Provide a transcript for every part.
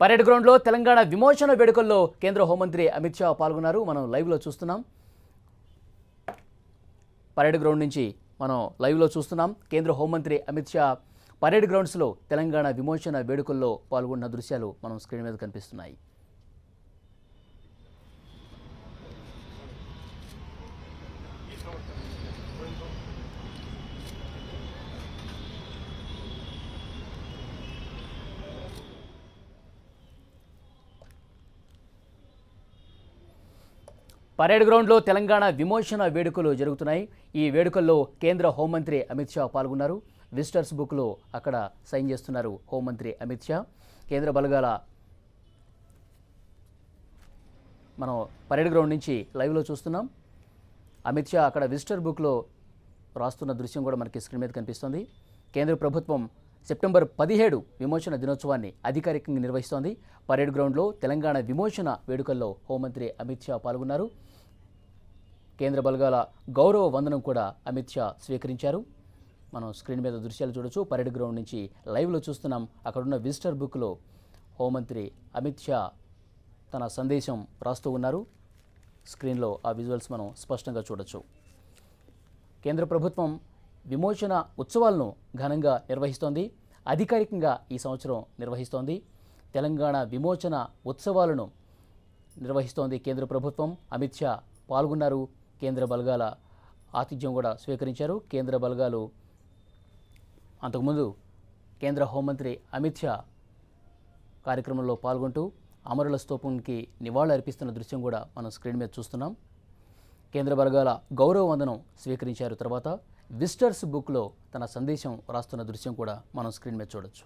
Parade గ్రౌండ్లో తెలంగాణ విమోచన వేడుకల్లో కేంద్ర హోంమంత్రి అమిత్ షా పాల్గొన్నారు. మనం లైవ్లో చూస్తున్నాం. పరేడ్ గ్రౌండ్ నుంచి మనం లైవ్లో చూస్తున్నాం. కేంద్ర హోంమంత్రి అమిత్ షా పరేడ్ గ్రౌండ్స్లో తెలంగాణ విమోచన వేడుకల్లో పాల్గొన్న దృశ్యాలు మనం స్క్రీన్ మీద కనిపిస్తున్నాయి. పరేడ్ గ్రౌండ్లో తెలంగాణ విమోచన వేడుకలు జరుగుతున్నాయి. ఈ వేడుకల్లో కేంద్ర హోంమంత్రి అమిత్ షా పాల్గొన్నారు. విజిటర్స్ బుక్లో అక్కడ సైన్ చేస్తున్నారు హోంమంత్రి అమిత్ షా. కేంద్ర బలగాల మనం పరేడ్ గ్రౌండ్ నుంచి లైవ్లో చూస్తున్నాం. అమిత్ షా అక్కడ విజిటర్ బుక్లో రాస్తున్న దృశ్యం కూడా మనకి స్క్రీన్ మీద కనిపిస్తుంది. కేంద్ర ప్రభుత్వం సెప్టెంబర్ 17 విమోచన దినోత్సవాన్ని అధికారికంగా నిర్వహిస్తోంది. పరేడ్ గ్రౌండ్లో తెలంగాణ విమోచన వేడుకల్లో హోంమంత్రి అమిత్ షా పాల్గొన్నారు. కేంద్ర బలగాల గౌరవ వందనం కూడా అమిత్ షా స్వీకరించారు. మనం స్క్రీన్ మీద దృశ్యాలు చూడొచ్చు. పరేడ్ గ్రౌండ్ నుంచి లైవ్లో చూస్తున్నాం. అక్కడున్న విజిటర్ బుక్లో హోంమంత్రి అమిత్ షా తన సందేశం రాస్తూ ఉన్నారు. స్క్రీన్లో ఆ విజువల్స్ మనం స్పష్టంగా చూడొచ్చు. కేంద్ర ప్రభుత్వం విమోచన ఉత్సవాలను ఘనంగా నిర్వహిస్తోంది. అధికారికంగా ఈ సంవత్సరం నిర్వహిస్తోంది. తెలంగాణ విమోచన ఉత్సవాలను నిర్వహిస్తోంది కేంద్ర ప్రభుత్వం. అమిత్ షా పాల్గొన్నారు. కేంద్ర బలగాల ఆతిథ్యం కూడా స్వీకరించారు. కేంద్ర బలగాలు అంతకుముందు కేంద్ర హోంమంత్రి అమిత్ షా కార్యక్రమంలో పాల్గొంటూ అమరుల స్తూపానికి నివాళులు అర్పిస్తున్న దృశ్యం కూడా మనం స్క్రీన్ మీద చూస్తున్నాం. కేంద్ర బలగాల గౌరవ వందనం స్వీకరించారు. తర్వాత విజిటర్స్ బుక్లో తన సందేశం రాస్తున్న దృశ్యం కూడా మనం స్క్రీన్ మీద చూడొచ్చు.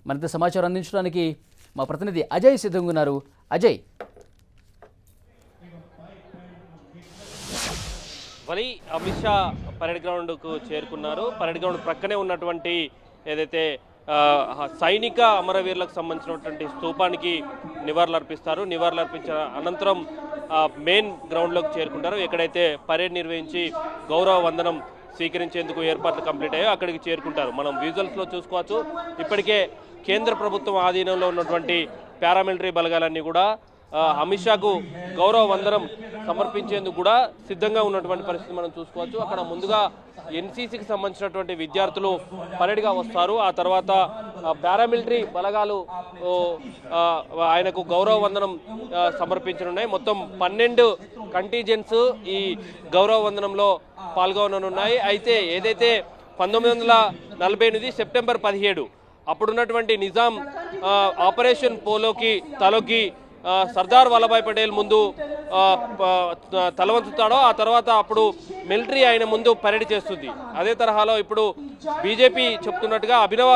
మరింత సమాచారం అందించడానికి మా ప్రతినిధి అజయ్ సిద్ధంగా ఉన్నారు. అజయ్, వలి అమిత్ షా పరేడ్ గ్రౌండ్కు చేరుకున్నారు. పరేడ్ గ్రౌండ్ ప్రక్కనే ఉన్నటువంటి ఏదైతే సైనిక అమరవీరులకు సంబంధించినటువంటి స్తూపానికి నివాళులు అర్పిస్తారు. నివాళులు అర్పించిన అనంతరం మెయిన్ గ్రౌండ్లోకి చేరుకుంటారు. ఎక్కడైతే పరేడ్ నిర్వహించి గౌరవ వందనం స్వీకరించేందుకు ఏర్పాట్లు కంప్లీట్ అయ్యాయో అక్కడికి చేరుకుంటారు. మనం విజువల్స్లో చూసుకోవచ్చు. ఇప్పటికే కేంద్ర ప్రభుత్వం ఆధీనంలో ఉన్నటువంటి పారామిలిటరీ బలగాలన్నీ కూడా అమిత్ షాకు గౌరవ వందనం సమర్పించేందుకు కూడా సిద్ధంగా ఉన్నటువంటి పరిస్థితి మనం చూసుకోవచ్చు. అక్కడ ముందుగా ఎన్సీసీకి సంబంధించినటువంటి విద్యార్థులు పరేడ్గా వస్తారు. ఆ తర్వాత పారామిలిటరీ బలగాలు ఆయనకు గౌరవ వందనం సమర్పించనున్నాయి. మొత్తం 12 కంటింజెంట్స్ ఈ గౌరవ వందనంలో పాల్గొననున్నాయి. అయితే ఏదైతే 1948 సెప్టెంబర్ 17 అప్పుడున్నటువంటి నిజాం ఆపరేషన్ పోలోకి తలొగ్గి సర్దార్ వల్లభాయ్ పటేల్ ముందు తలవంచుతాడో ఆ తర్వాత అప్పుడు మిలిటరీ ఆయన ముందు పరేడ్ చేస్తుంది. అదే తరహాలో ఇప్పుడు బీజేపీ చెప్తున్నట్టుగా అభినవ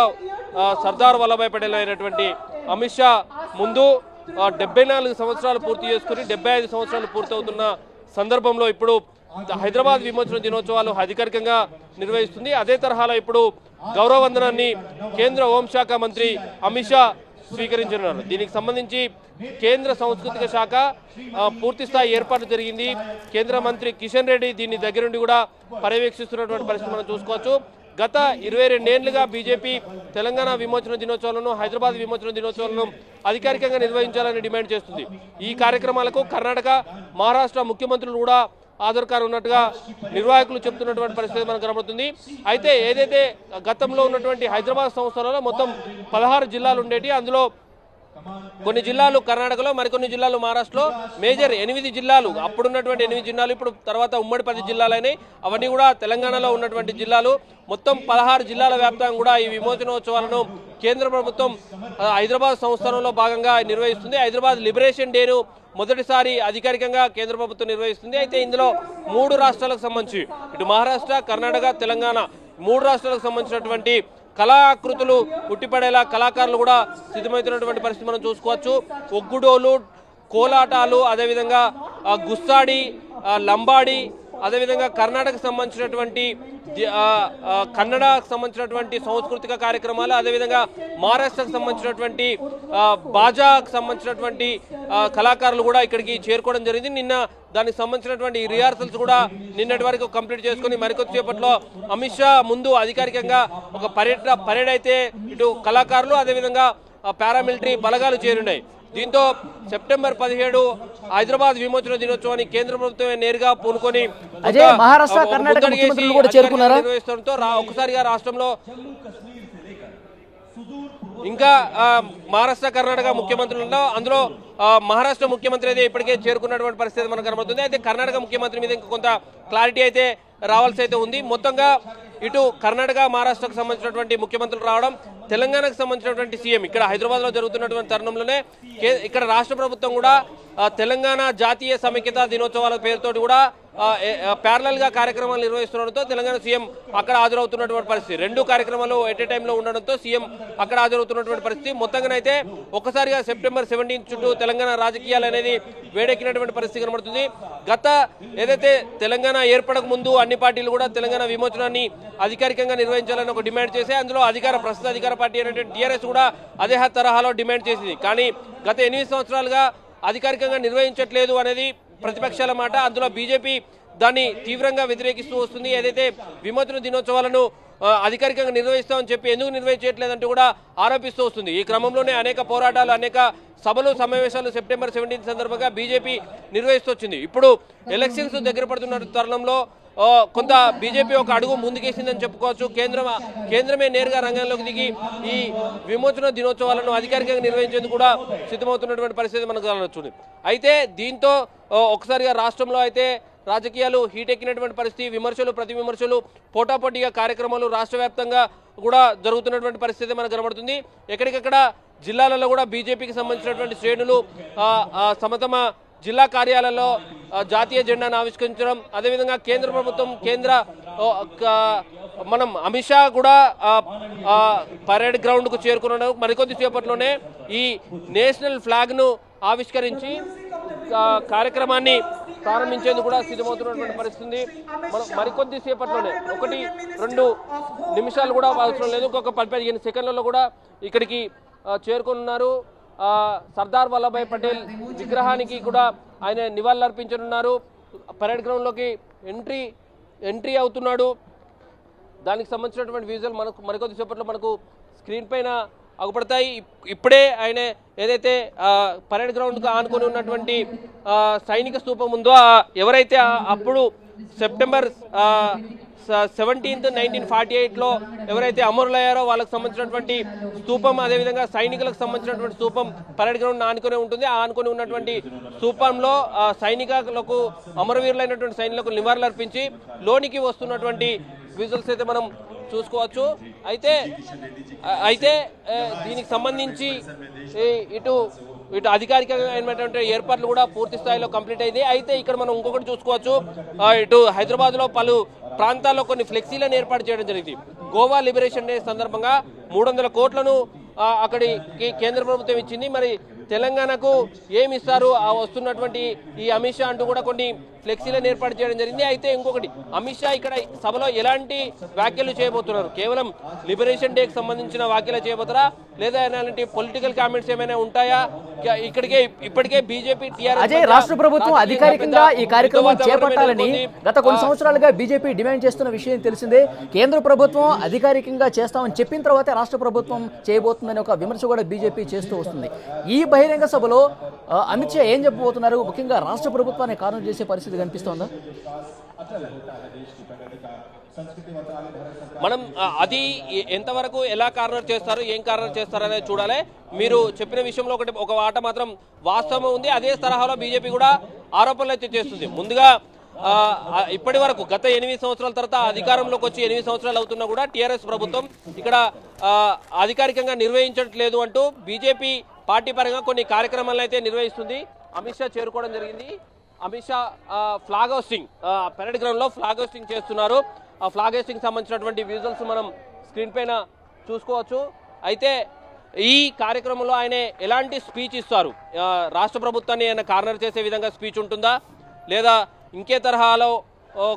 సర్దార్ వల్లభాయ్ పటేల్ అయినటువంటి అమిత్ షా ముందు 74 సంవత్సరాలు పూర్తి చేసుకుని 75 సంవత్సరాలు పూర్తవుతున్న సందర్భంలో ఇప్పుడు హైదరాబాద్ విమోచన దినోత్సవాలు అధికారికంగా నిర్వహిస్తుంది. అదే తరహాలో ఇప్పుడు గౌరవ వందనాన్ని కేంద్ర హోంశాఖ మంత్రి అమిత్ షా స్వీకరించనున్నారు. దీనికి సంబంధించి కేంద్ర సాంస్కృతిక శాఖ పూర్తి స్థాయి ఏర్పాటు జరిగింది. కేంద్ర మంత్రి కిషన్ రెడ్డి దీన్ని దగ్గర నుండి కూడా పర్యవేక్షిస్తున్నటువంటి పరిస్థితి మనం చూసుకోవచ్చు. గత 22 ఏళ్లుగా బీజేపీ తెలంగాణ విమోచన దినోత్సవాలను హైదరాబాద్ విమోచన దినోత్సవాలను అధికారికంగా నిర్వహించాలని డిమాండ్ చేస్తుంది. ఈ కార్యక్రమాలకు కర్ణాటక, మహారాష్ట్ర ముఖ్యమంత్రులు కూడా ఆధార్ ఉన్నట్టుగా నిర్వాహకులు చెప్తున్నటువంటి పరిస్థితి మనకు కనబడుతుంది. అయితే ఏదైతే గతంలో ఉన్నటువంటి హైదరాబాద్ సంస్థలలో మొత్తం 16 జిల్లాలు ఉండేవి. అందులో కొన్ని జిల్లాలు కర్ణాటకలో, మరికొన్ని జిల్లాలు మహారాష్ట్రలో, మేజర్ 8 జిల్లాలు అప్పుడున్నటువంటి 8 జిల్లాలు ఇప్పుడు తర్వాత ఉమ్మడి 10 జిల్లాలైనాయి. అవన్నీ కూడా తెలంగాణలో ఉన్నటువంటి జిల్లాలు. మొత్తం 16 జిల్లాల వ్యాప్తంగా కూడా ఈ విమోచనోత్సవాలను కేంద్ర ప్రభుత్వం హైదరాబాద్ సంస్థానంలో భాగంగా నిర్వహిస్తుంది. హైదరాబాద్ లిబరేషన్ డేను మొదటిసారి అధికారికంగా కేంద్ర ప్రభుత్వం నిర్వహిస్తుంది. అయితే ఇందులో 3 రాష్ట్రాలకు సంబంధించి ఇటు మహారాష్ట్ర, కర్ణాటక, తెలంగాణ 3 రాష్ట్రాలకు సంబంధించినటువంటి కళాకృతులు పుట్టిపడేలా కళాకారులు కూడా సిద్ధమవుతున్నటువంటి పరిస్థితి మనం చూసుకోవచ్చు. ఒగ్గుడోలు, కోలాటాలు, అదేవిధంగా గుస్తాడి, లంబాడి, అదేవిధంగా కర్ణాటకకు సంబంధించినటువంటి కన్నడకు సంబంధించినటువంటి సాంస్కృతిక కార్యక్రమాలు, అదేవిధంగా మహారాష్ట్రకు సంబంధించినటువంటి బాజాకు సంబంధించినటువంటి కళాకారులు కూడా ఇక్కడికి చేరుకోవడం జరిగింది. నిన్న దానికి సంబంధించినటువంటి రిహార్సల్స్ కూడా నిన్నటి వరకు కంప్లీట్ చేసుకుని మరికొద్దిసేపట్లో అమిత్ షా ముందు అధికారికంగా ఒక పరేడ్ అయితే ఇటు కళాకారులు అదేవిధంగా పారామిలిటరీ బలగాలు చేరున్నాయి. దీంతో సెప్టెంబర్ 17 హైదరాబాద్ విమోచన దినోత్సవాన్ని కేంద్ర ప్రభుత్వమే నేరుగా పూనుకొని మహారాష్ట్ర కర్ణాటక ముఖ్యమంత్రులు కూడా చేరుకున్నారా? నిర్వహించడంతో ఒకసారిగా రాష్ట్రంలో ఇంకా మహారాష్ట్ర కర్ణాటక ముఖ్యమంత్రులు అందులో మహారాష్ట్ర ముఖ్యమంత్రి అయితే ఇప్పటికే చేరుకున్నటువంటి పరిస్థితి మనకు కనబడుతుంది. అయితే కర్ణాటక ముఖ్యమంత్రి మీద ఇంకా కొంత క్లారిటీ అయితే రావాల్సి అయితే ఉంది. మొత్తంగా ఇటు కర్ణాటక మహారాష్ట్రకు సంబంధించినటువంటి ముఖ్యమంత్రులు రావడం, తెలంగాణకు సంబంధించినటువంటి సీఎం ఇక్కడ హైదరాబాద్లో జరుగుతున్నటువంటి తరుణంలోనే ఇక్కడ రాష్ట్ర ప్రభుత్వం కూడా తెలంగాణ జాతీయ సమైక్యతా దినోత్సవాల పేరుతోటి కూడా ప్యారలల్ గా కార్యక్రమాలు నిర్వహిస్తుండడంతో తెలంగాణ సీఎం అక్కడ హాజరవుతున్నటువంటి పరిస్థితి. రెండు కార్యక్రమాలు ఎట్ ఏ టైంలో ఉండడంతో సీఎం అక్కడ హాజరవుతున్నటువంటి పరిస్థితి. మొత్తంగానైతే ఒక్కసారిగా సెప్టెంబర్ 17 చుట్టూ తెలంగాణ రాజకీయాలు అనేది వేడెక్కినటువంటి పరిస్థితి కనబడుతుంది. గత ఏదైతే తెలంగాణ ఏర్పడక ముందు అన్ని పార్టీలు కూడా తెలంగాణ విమోచనాన్ని అధికారికంగా నిర్వహించాలని ఒక డిమాండ్ చేసి అందులో ప్రస్తుత అధికార పార్టీ అయినటువంటి టీఆర్ఎస్ కూడా అదే తరహాలో డిమాండ్ చేసింది. కానీ గత 8 సంవత్సరాలుగా అధికారికంగా నిర్వహించట్లేదు అనేది ప్రతిపక్షాల మాట. అందులో బీజేపీ దాన్ని తీవ్రంగా వ్యతిరేకిస్తూ వస్తుంది. ఏదైతే విమోచన దినోత్సవాలను అధికారికంగా నిర్వహిస్తామని చెప్పి ఎందుకు నిర్వహించట్లేదంటూ కూడా ఆరోపిస్తూ వస్తుంది. ఈ క్రమంలోనే అనేక పోరాటాలు, అనేక సభలు, సమావేశాలు సెప్టెంబర్ 17 సందర్భంగా బీజేపీ నిర్వహిస్తూ వచ్చింది. ఇప్పుడు ఎలక్షన్స్ దగ్గర పడుతున్న తరుణంలో కొంత బీజేపీ ఒక అడుగు ముందుకేసిందని చెప్పుకోవచ్చు. కేంద్రమే నేరుగా రంగంలోకి దిగి ఈ విమోచన దినోత్సవాలను అధికారికంగా నిర్వహించేందుకు కూడా సిద్ధమవుతున్నటువంటి పరిస్థితి మనకు కనబడుతుంది. అయితే దీంతో ఒకసారిగా రాష్ట్రంలో అయితే రాజకీయాలు హీట్ ఎక్కినటువంటి పరిస్థితి, విమర్శలు ప్రతి విమర్శలు పోటాపోటీగా కార్యక్రమాలు రాష్ట్ర వ్యాప్తంగా కూడా జరుగుతున్నటువంటి పరిస్థితి మనకు కనబడుతుంది. ఎక్కడికక్కడ జిల్లాలలో కూడా బీజేపీకి సంబంధించినటువంటి శ్రేణులు తమ జిల్లా కార్యాలయాల్లో జాతీయ జెండాను ఆవిష్కరించడం, అదేవిధంగా కేంద్ర ప్రభుత్వం మనం అమిత్ షా కూడా పరేడ్ గ్రౌండ్కు చేరుకున్న మరికొద్ది సేపట్లోనే ఈ నేషనల్ ఫ్లాగ్ను ఆవిష్కరించి కార్యక్రమాన్ని ప్రారంభించేందుకు కూడా సిద్ధమవుతున్నటువంటి పరిస్థితి. మనం మరికొద్ది సేపట్లోనే 1-2 నిమిషాలు కూడా అవసరం లేదు, ఇంకొక 15 సెకండ్లలో కూడా ఇక్కడికి చేరుకున్నారు. సర్దార్ వల్లభాయ్ పటేల్ విగ్రహానికి కూడా ఆయన నివాళులర్పించనున్నారు. పరేడ్ గ్రౌండ్లోకి ఎంట్రీ అవుతున్నాడు. దానికి సంబంధించినటువంటి విజువల్ మరికొద్ది సేపట్లో మనకు స్క్రీన్ పైన అగుపడతాయి. ఇప్పుడే ఆయన ఏదైతే పరేడ్ గ్రౌండ్కు ఆనుకొని ఉన్నటువంటి సైనిక స్తూపం ఉందో ఎవరైతే అప్పుడు సెప్టెంబర్ 17, 1948లో ఎవరైతే అమరులయ్యారో వాళ్ళకి సంబంధించినటువంటి స్తూపం, అదేవిధంగా సైనికులకు సంబంధించినటువంటి స్తూపం పరేడ్ గ్రౌండ్ ఆనుకొని ఉంటుంది. ఆనుకొని ఉన్నటువంటి స్తూపంలో సైనికులకు, అమరవీరులైనటువంటి సైనికులకు నివాళులు అర్పించి లోనికి వస్తున్నటువంటి విజువల్స్ అయితే మనం చూసుకోవచ్చు. అయితే దీనికి సంబంధించి ఇటు అధికారికమైనటువంటి ఏర్పాట్లు కూడా పూర్తి స్థాయిలో కంప్లీట్ అయింది. అయితే ఇక్కడ మనం ఇంకొకటి చూసుకోవచ్చు, ఇటు హైదరాబాద్లో పలు ప్రాంతాల్లో కొన్ని ఫ్లెక్సీలను ఏర్పాటు చేయడం జరిగింది. గోవా లిబరేషన్ డే సందర్భంగా 300 కోట్లను అక్కడికి కేంద్ర ప్రభుత్వం ఇచ్చింది. మరి తెలంగాణకు ఏమి ఇస్తారు వస్తున్నటువంటి ఈ అమిత్ షా అంటూ కూడా కొన్ని ఫ్లెక్సీలను ఏర్పాటు చేయడం జరిగింది. అయితే ఇంకొకటి, అమిత్ షా ఇక్కడ సభలో ఎలాంటి వ్యాఖ్యలు చేయబోతున్నారు? కేవలం లిబరేషన్ డేకి సంబంధించిన వ్యాఖ్యలు చేయబోతారా, లేదా ఎలాంటి పొలిటికల్ కామెంట్స్ ఏమైనా ఉంటాయా? ఇప్పటికే బీజేపీ, టీఆర్ఎస్ రాష్ట్ర ప్రభుత్వం అధికారికంగా ఈ కార్యక్రమం చేపట్టాలని గత కొన్ని సంవత్సరాలుగా బీజేపీ డిమాండ్ చేస్తున్న విషయం తెలిసిందే. కేంద్ర ప్రభుత్వం అధికారికంగా చేస్తామని చెప్పిన తర్వాతే రాష్ట్ర ప్రభుత్వం చేయబోతుందని ఒక విమర్శ కూడా బీజేపీ చేస్తూ వస్తుంది. ఈ బహిరంగ సభలో అమిత్ షా ఏం చెప్పబోతున్నారు? ముఖ్యంగా రాష్ట్ర ప్రభుత్వాన్ని కారణం చేసే పరిస్థితి కనిపిస్తోందా? మనం అది ఎంతవరకు ఎలా కార్నర్ చేస్తారు, ఏం కార్నర్ చేస్తారు అనేది చూడాలి. మీరు చెప్పిన విషయంలో ఒక మాట మాత్రం వాస్తవం ఉంది. అదే తరహాలో బీజేపీ కూడా ఆరోపణలు అయితే చేస్తుంది. ముందుగా ఇప్పటి వరకు గత 8 సంవత్సరాల తర్వాత అధికారంలోకి వచ్చి 8 సంవత్సరాలు అవుతున్నా కూడా టీఆర్ఎస్ ప్రభుత్వం ఇక్కడ అధికారికంగా నిర్వహించట్లేదు అంటూ బీజేపీ పార్టీ పరంగా కొన్ని కార్యక్రమాలను అయితే నిర్వహిస్తుంది. అమిత్ షా చేరుకోవడం జరిగింది. Amit Shah flag hosting parade గ్రౌండ్లో ఫ్లాగ్ హోస్టింగ్ చేస్తున్నారు. ఆ ఫ్లాగ్ హోస్టింగ్ సంబంధించినటువంటి విజువల్స్ మనం స్క్రీన్ పైన చూసుకోవచ్చు. అయితే ఈ కార్యక్రమంలో ఆయన ఎలాంటి స్పీచ్ ఇస్తారు? రాష్ట్ర ప్రభుత్వాన్ని ఆయన కార్నర్ చేసే విధంగా స్పీచ్ ఉంటుందా, లేదా ఇంకే తరహాలో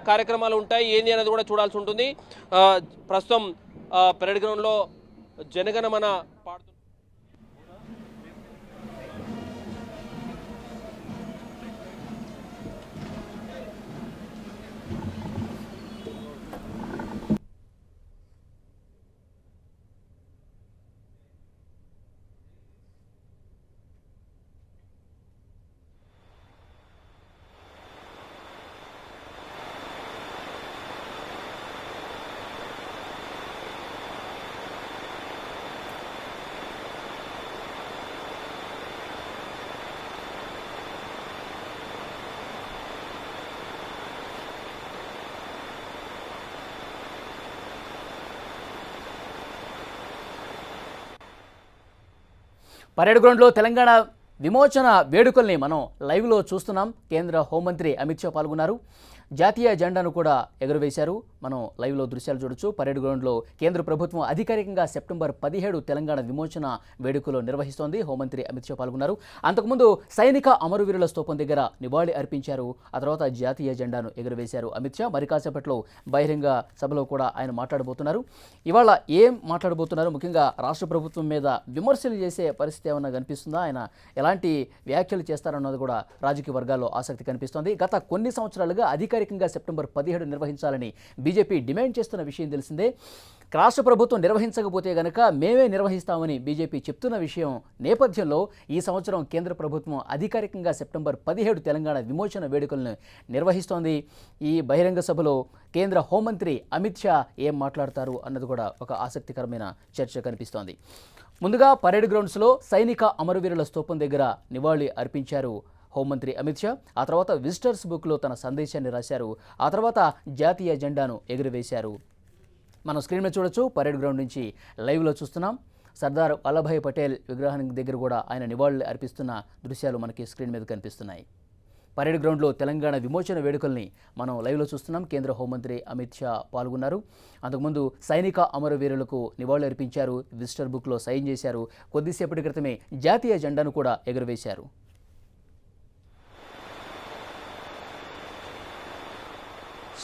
కార్యక్రమాలు ఉంటాయి ఏంది అనేది కూడా చూడాల్సి ఉంటుంది. ప్రస్తుతం పెరేడ్ గ్రౌండ్లో జనగణమన పాడుతూ పరేడ్ గ్రౌండ్లో తెలంగాణ విమోచన వేడుకల్ని మనం లైవ్లో చూస్తున్నాం. కేంద్ర హోంమంత్రి అమిత్ షా పాల్గొన్నారు. జాతీయ జెండాను కూడా ఎగురవేశారు. మనం లైవ్లో దృశ్యాలు చూడొచ్చు. పరేడ్ గ్రౌండ్లో కేంద్ర ప్రభుత్వం అధికారికంగా సెప్టెంబర్ 17 తెలంగాణ విమోచన వేడుకలు నిర్వహిస్తోంది. హోంమంత్రి అమిత్ షా పాల్గొన్నారు. అంతకుముందు సైనిక అమరవీరుల స్తూపం దగ్గర నివాళి అర్పించారు. ఆ తర్వాత జాతీయ జెండాను ఎగురవేశారు అమిత్ షా. మరి కాసేపట్లో బహిరంగ సభలో కూడా ఆయన మాట్లాడబోతున్నారు. ఇవాళ ఏం మాట్లాడబోతున్నారు, ముఖ్యంగా రాష్ట్ర ప్రభుత్వం మీద విమర్శలు చేసే పరిస్థితి ఏమన్నా కనిపిస్తుందా, ఆయన ఎలాంటి వ్యాఖ్యలు చేస్తారన్నది కూడా రాజకీయ వర్గాల్లో ఆసక్తి కనిపిస్తోంది. గత కొన్ని సంవత్సరాలుగా అధికారికంగా సెప్టెంబర్ 17 నిర్వహించాలని బీజేపీ డిమాండ్ చేస్తున్న విషయం తెలిసిందే. రాష్ట్ర ప్రభుత్వం నిర్వహించకపోతే గనక మేమే నిర్వహిస్తామని బీజేపీ చెప్తున్న విషయం నేపథ్యంలో ఈ సంవత్సరం కేంద్ర ప్రభుత్వం అధికారికంగా సెప్టెంబర్ 17 తెలంగాణ విమోచన వేడుకలను నిర్వహిస్తోంది. ఈ బహిరంగ సభలో కేంద్ర హోంమంత్రి అమిత్ షా ఏం మాట్లాడతారు అన్నది కూడా ఒక ఆసక్తికరమైన చర్చ కనిపిస్తోంది. ముందుగా పరేడ్ గ్రౌండ్స్లో సైనిక అమరవీరుల స్తూపం దగ్గర నివాళి అర్పించారు హోంమంత్రి అమిత్ షా. ఆ తర్వాత విజిటర్స్ బుక్లో తన సందేశాన్ని రాశారు. ఆ తర్వాత జాతీయ జెండాను ఎగురవేశారు. మనం స్క్రీన్ మీద చూడొచ్చు. పరేడ్ గ్రౌండ్ నుంచి లైవ్లో చూస్తున్నాం. సర్దార్ వల్లభాయ్ పటేల్ విగ్రహానికి దగ్గర కూడా ఆయన నివాళులు అర్పిస్తున్న దృశ్యాలు మనకి స్క్రీన్ మీద కనిపిస్తున్నాయి. పరేడ్ గ్రౌండ్లో తెలంగాణ విమోచన వేడుకల్ని మనం లైవ్లో చూస్తున్నాం. కేంద్ర హోంమంత్రి అమిత్ షా పాల్గొన్నారు. అంతకుముందు సైనిక అమరవీరులకు నివాళులు అర్పించారు. విజిటర్ బుక్లో సైన్ చేశారు. కొద్దిసేపటి క్రితమే జాతీయ జెండాను కూడా ఎగురవేశారు.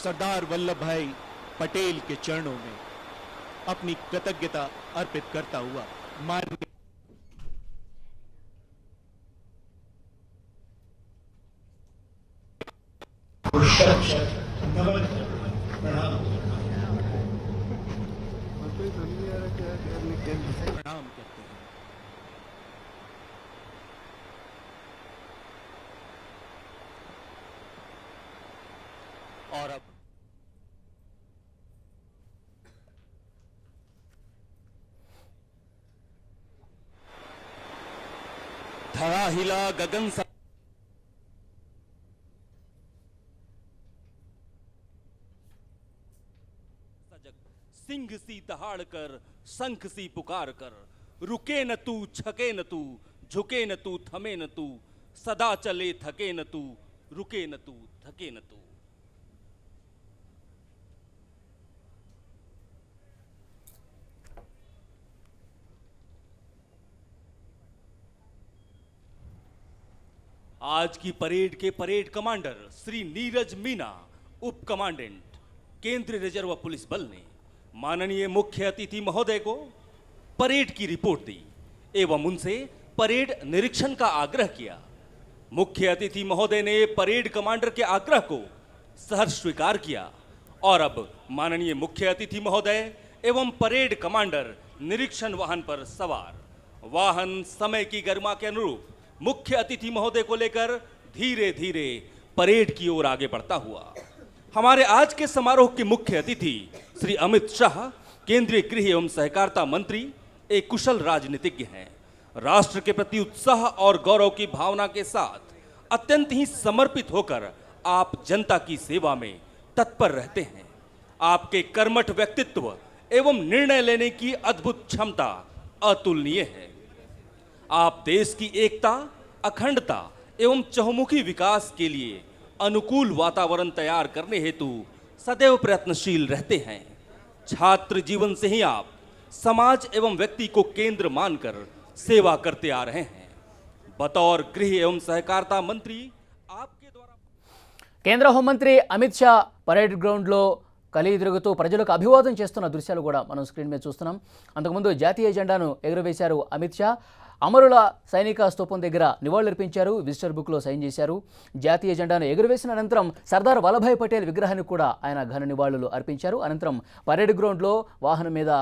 सरदार वल्लभ भाई पटेल के चरणों में अपनी कृतज्ञता अर्पित करता हुआ माननीय प्रणाम करते हैं। और अब धरा हिला गगन सा सजग सिंह सी दहाड़ कर शंख सी पुकार कर रुके न तू छके न तू झुके न तू थमे न तू सदा चले थके न तू रुके न तू थके न तू। आज की परेड के परेड कमांडर श्री नीरज मीना, उप कमांडेंट केंद्रीय रिजर्व पुलिस बल ने माननीय मुख्य अतिथि महोदय को परेड की रिपोर्ट दी एवं उनसे परेड निरीक्षण का आग्रह किया। मुख्य अतिथि महोदय ने परेड कमांडर के आग्रह को सहर्ष स्वीकार किया और अब माननीय मुख्य अतिथि महोदय एवं परेड कमांडर निरीक्षण वाहन पर सवार। वाहन समय की गरिमा के अनुरूप मुख्य अतिथि महोदय को लेकर धीरे धीरे परेड की ओर आगे बढ़ता हुआ। हमारे आज के समारोह के मुख्य अतिथि श्री अमित शाह, केंद्रीय गृह एवं सहकारिता मंत्री, एक कुशल राजनीतिज्ञ हैं। राष्ट्र के प्रति उत्साह और गौरव की भावना के साथ अत्यंत ही समर्पित होकर आप जनता की सेवा में तत्पर रहते हैं। आपके कर्मठ व्यक्तित्व एवं निर्णय लेने की अद्भुत क्षमता अतुलनीय है। आप देश की एकता, अखंडता एवं चहुमुखी विकास के लिए अनुकूल वातावरण तैयार करने हेतु सदैव प्रयत्नशील रहते हैं। छात्र जीवन से ही आप समाज एवं व्यक्ति को केंद्र मानकर सेवा करते आ रहे हैं। बतौर गृह एवं सहकारिता मंत्री आपके द्वारा కేంద్ర హోంమంత్రి అమిత్ షా పరేడ్ గ్రౌండ్లో కలిగి తిరుగుతూ ప్రజలకు అభివాదం చేస్తున్న దృశ్యాలు కూడా మనం స్క్రీన్ మీద చూస్తున్నాం. అంతకుముందు జాతీయ జెండాను ఎగురవేశారు అమిత్ షా. అమరుల సైనిక స్తూపం దగ్గర నివాళులర్పించారు, విజిటర్ బుక్లో సైన్ చేశారు. జాతీయ జెండాను ఎగురవేసిన అనంతరం సర్దార్ వల్లభాయ్ పటేల్ విగ్రహానికి కూడా ఆయన ఘన నివాళులు అర్పించారు. అనంతరం పరేడ్ గ్రౌండ్లో వాహనం మీద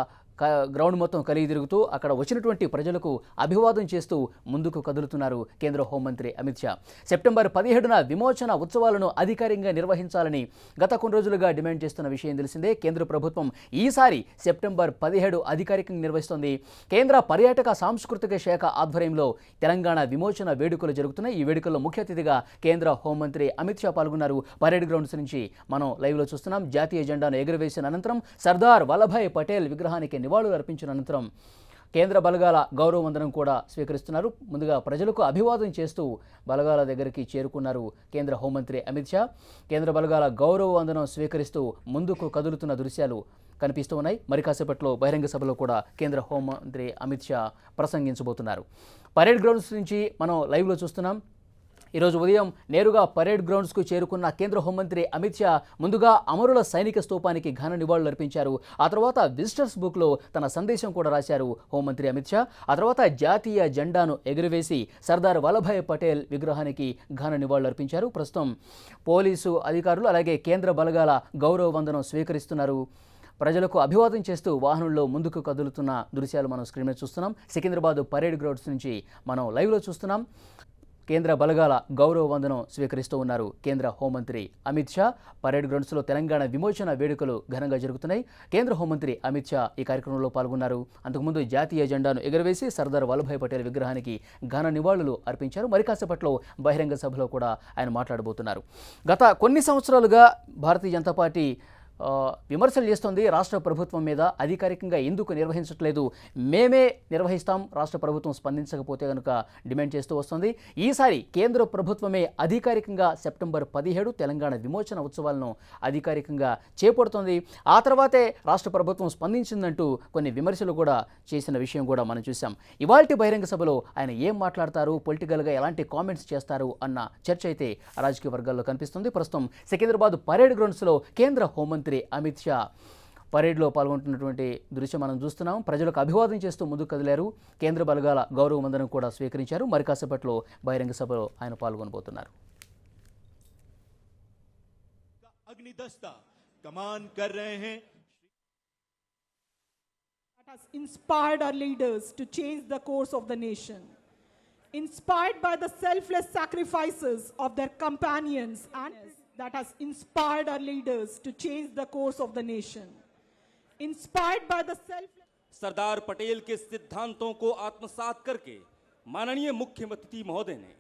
గ్రౌండ్ మొత్తం కలిగి తిరుగుతూ అక్కడ వచ్చినటువంటి ప్రజలకు అభివాదం చేస్తూ ముందుకు కదులుతున్నారు కేంద్ర హోంమంత్రి అమిత్ షా. సెప్టెంబర్ 17న విమోచన ఉత్సవాలను అధికారికంగా నిర్వహించాలని గత కొన్ని రోజులుగా డిమాండ్ చేస్తున్న విషయం తెలిసిందే. కేంద్ర ప్రభుత్వం ఈసారి సెప్టెంబర్ 17 అధికారికంగా నిర్వహిస్తోంది. కేంద్ర పర్యాటక సాంస్కృతిక శాఖ ఆధ్వర్యంలో తెలంగాణ విమోచన వేడుకలు జరుగుతున్నాయి. ఈ వేడుకల్లో ముఖ్య అతిథిగా కేంద్ర హోంమంత్రి అమిత్ షా పాల్గొన్నారు. పరేడ్ గ్రౌండ్స్ నుంచి మనం లైవ్లో చూస్తున్నాం. జాతీయ జెండాను ఎగురవేసిన అనంతరం సర్దార్ వల్లభాయ్ పటేల్ విగ్రహానికి నివాళులు అర్పించిన అనంతరం కేంద్ర బలగాల గౌరవ వందనం కూడా స్వీకరిస్తున్నారు. ముందుగా ప్రజలకు అభివాదం చేస్తూ బలగాల దగ్గరికి చేరుకున్నారు కేంద్ర హోంమంత్రి అమిత్ షా. కేంద్ర బలగాల గౌరవ వందనం స్వీకరిస్తూ ముందుకు కదులుతున్న దృశ్యాలు కనిపిస్తూ ఉన్నాయి. మరి కాసేపట్లో బహిరంగ సభలో కూడా కేంద్ర హోంమంత్రి అమిత్ షా ప్రసంగించబోతున్నారు. పరేడ్ గ్రౌండ్స్ నుంచి మనం లైవ్లో చూస్తున్నాం. ఈరోజు ఉదయం నేరుగా పరేడ్ గ్రౌండ్స్కు చేరుకున్న కేంద్ర హోంమంత్రి అమిత్ షా ముందుగా అమరుల సైనిక స్తూపానికి ఘన నివాళులు అర్పించారు. ఆ తర్వాత విజిటర్స్ బుక్లో తన సందేశం కూడా రాశారు హోంమంత్రి అమిత్ షా. ఆ తర్వాత జాతీయ జెండాను ఎగురవేసి సర్దార్ వల్లభాయ్ పటేల్ విగ్రహానికి ఘన నివాళులు అర్పించారు. ప్రస్తుతం పోలీసు అధికారులు అలాగే కేంద్ర బలగాల గౌరవ వందనం స్వీకరిస్తున్నారు. ప్రజలకు అభివాదం చేస్తూ వాహనంలో ముందుకు కదులుతున్న దృశ్యాలు మనం స్క్రీన్ మీద చూస్తున్నాం. సికింద్రాబాద్ పరేడ్ గ్రౌండ్స్ నుంచి మనం లైవ్లో చూస్తున్నాం. కేంద్ర బలగాల గౌరవ వందనం స్వీకరిస్తూ ఉన్నారు కేంద్ర హోంమంత్రి అమిత్ షా. పరేడ్ గ్రౌండ్స్లో తెలంగాణ విమోచన వేడుకలు ఘనంగా జరుగుతున్నాయి. కేంద్ర హోంమంత్రి అమిత్ షా ఈ కార్యక్రమంలో పాల్గొన్నారు. అంతకుముందు జాతీయ జెండాను ఎగురవేసి సర్దార్ వల్లభాయ్ పటేల్ విగ్రహానికి ఘన నివాళులు అర్పించారు. మరి కాసేపట్లో బహిరంగ సభలో కూడా ఆయన మాట్లాడబోతున్నారు. గత కొన్ని సంవత్సరాలుగా భారతీయ జనతా పార్టీ విమర్శలు చేస్తోంది రాష్ట్ర ప్రభుత్వం మీద. అధికారికంగా ఎందుకు నిర్వహించట్లేదు, మేమే నిర్వహిస్తాం రాష్ట్ర ప్రభుత్వం స్పందించకపోతే కనుక డిమాండ్ చేస్తూ వస్తుంది. ఈసారి కేంద్ర ప్రభుత్వమే అధికారికంగా సెప్టెంబర్ 17 తెలంగాణ విమోచన ఉత్సవాలను అధికారికంగా చేపడుతోంది. ఆ తర్వాతే రాష్ట్ర ప్రభుత్వం స్పందించిందంటూ కొన్ని విమర్శలు కూడా చేసిన విషయం కూడా మనం చూసాం. ఇవాల్టి బహిరంగ సభలో ఆయన ఏం మాట్లాడతారు, పొలిటికల్గా ఎలాంటి కామెంట్స్ చేస్తారు అన్న చర్చ అయితే రాజకీయ వర్గాల్లో కనిపిస్తుంది. ప్రస్తుతం సికింద్రాబాద్ పరేడ్ గ్రౌండ్స్లో కేంద్ర హోంమంత్రి అమిత్ షా పరేడ్లో పాల్గొంటున్నటువంటి దృశ్యం మనం చూస్తున్నాం. ప్రజలకు అభివాదం చేస్తూ ముందుకు కదిలారు. కేంద్ర బలగాల గౌరవ వందనం కూడా స్వీకరించారు. మరి కాసేపట్లో బహిరంగ సభలో ఆయన పాల్గొనబోతున్నారు. अग्निदस्ता कमान कर रहे हैं. That has inspired our leaders to change the course of the nation. Inspired by the selfless sacrifices of their companions, and that has inspired our leaders to change the course of the nation. Inspired by the selfless Sardar Patel के सिद्धांतों को आत्मसात करके माननीय मुख्यमंत्री महोदय ने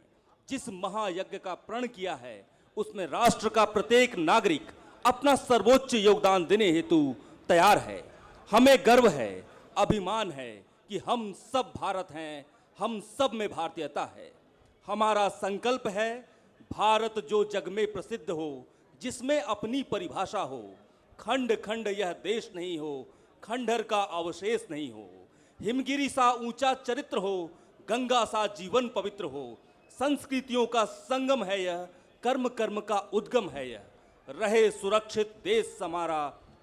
जिस महायज्ञ का प्रण किया है, उसमें राष्ट्र का प्रत्येक नागरिक अपना सर्वोच्च योगदान देने हेतु तैयार है. हमें गर्व है, अभिमान है कि हम सब भारत हैं, हम सब में भारतीयता है. हमारा संकल्प है भारत जो जग में प्रसिद्ध हो, जिसमें अपनी परिभाषा हो. खंड खंड यह देश नहीं हो, खंडहर का अवशेष नहीं हो. हिमगिरी सा ऊंचा चरित्र हो, गंगा सा जीवन पवित्र हो. संस्कृतियों का संगम है यह, कर्म कर्म का उद्गम है यह. रहे सुरक्षित देश हमारा,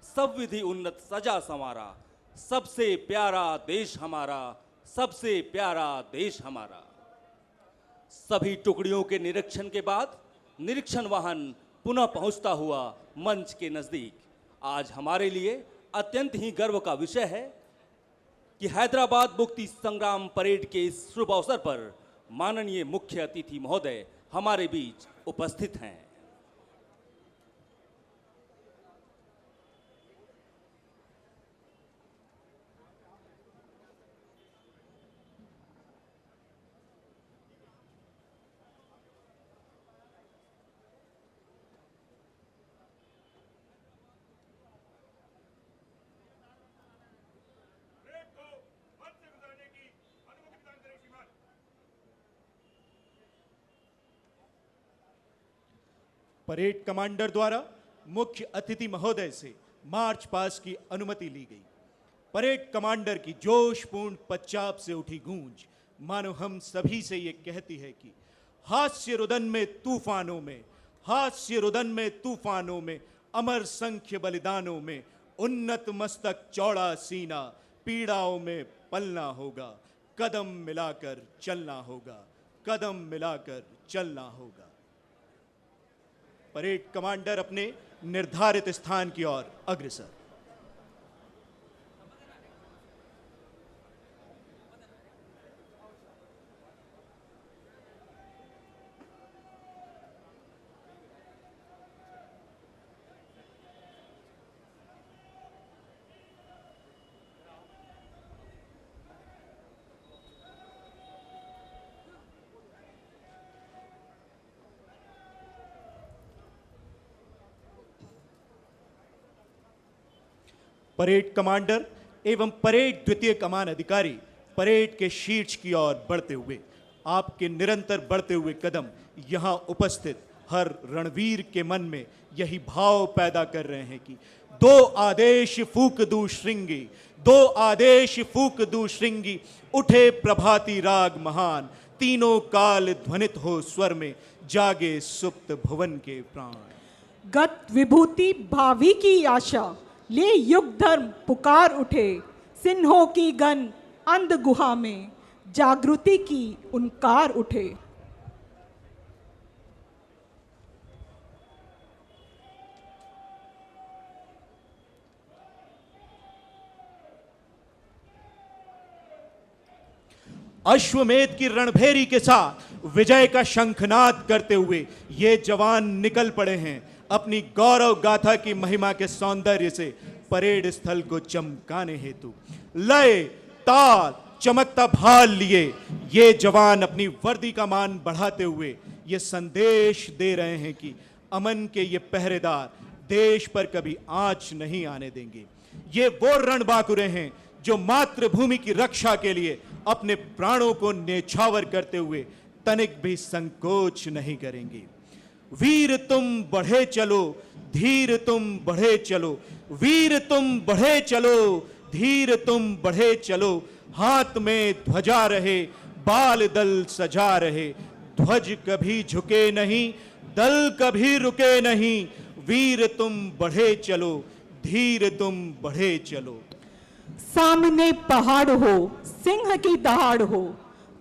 सब विधि उन्नत सजा समारा. सबसे प्यारा देश हमारा, सबसे प्यारा देश हमारा. सभी टुकड़ियों के निरीक्षण के बाद निरीक्षण वाहन पुनः पहुंचता हुआ मंच के नजदीक. आज हमारे लिए अत्यंत ही गर्व का विषय है कि हैदराबाद मुक्ति संग्राम परेड के इस शुभ अवसर पर माननीय मुख्य अतिथि महोदय हमारे बीच उपस्थित हैं. परेड कमांडर द्वारा मुख्य अतिथि महोदय से मार्च पास की अनुमति ली गई. परेड कमांडर की जोशपूर्ण पदचाप से उठी गूंज मानो हम सभी से ये कहती है कि हास्य रुदन में तूफानों में हास्य रुदन में, तूफानों में, अमर संख्य बलिदानों में, उन्नत मस्तक, चौड़ा सीना, पीड़ाओं में पलना होगा, कदम मिलाकर चलना होगा, कदम मिलाकर चलना होगा। परेड कमांडर अपने निर्धारित स्थान की ओर अग्रसर। परेड कमांडर एवं परेड द्वितीय कमान अधिकारी परेड के शीर्ष की ओर बढ़ते हुए, आपके निरंतर बढ़ते हुए कदम यहां उपस्थित हर रणवीर के मन में यही भाव पैदा कर रहे हैं कि दो आदेश फूक दूं श्रृंगी, दो आदेश फूक दूं श्रृंगी, उठे प्रभाती राग महान, तीनों काल ध्वनित हो स्वर में, जागे सुप्त भुवन के प्राण। गत विभूति भावी की आशा, ले युग धर्म पुकार उठे, सिन्हों की गन अंध गुहा में, जागृति की उनकार उठे। अश्वमेध की रणभेरी के साथ विजय का शंखनाद करते हुए ये जवान निकल पड़े हैं अपनी गौरव गाथा की महिमा के सौंदर्य से परेड स्थल को चमकाने हेतु। लय, ताल, चमकता भाल लिए ये जवान अपनी वर्दी का मान बढ़ाते हुए ये संदेश दे रहे हैं कि अमन के ये पहरेदार देश पर कभी आंच नहीं आने देंगे। ये वो रणबांकुरे हैं जो मातृभूमि की रक्षा के लिए अपने प्राणों को न्यौछावर करते हुए तनिक भी संकोच नहीं करेंगे। वीर तुम बढ़े चलो, धीर तुम बढ़े चलो, वीर तुम बढ़े चलो, धीर तुम बढ़े चलो, हाथ में ध्वजा रहे, बाल दल सजा रहे, ध्वज कभी झुके नहीं, दल कभी रुके नहीं, वीर तुम बढ़े चलो, धीर तुम बढ़े चलो। सामने पहाड़ हो, सिंह की दहाड़ हो,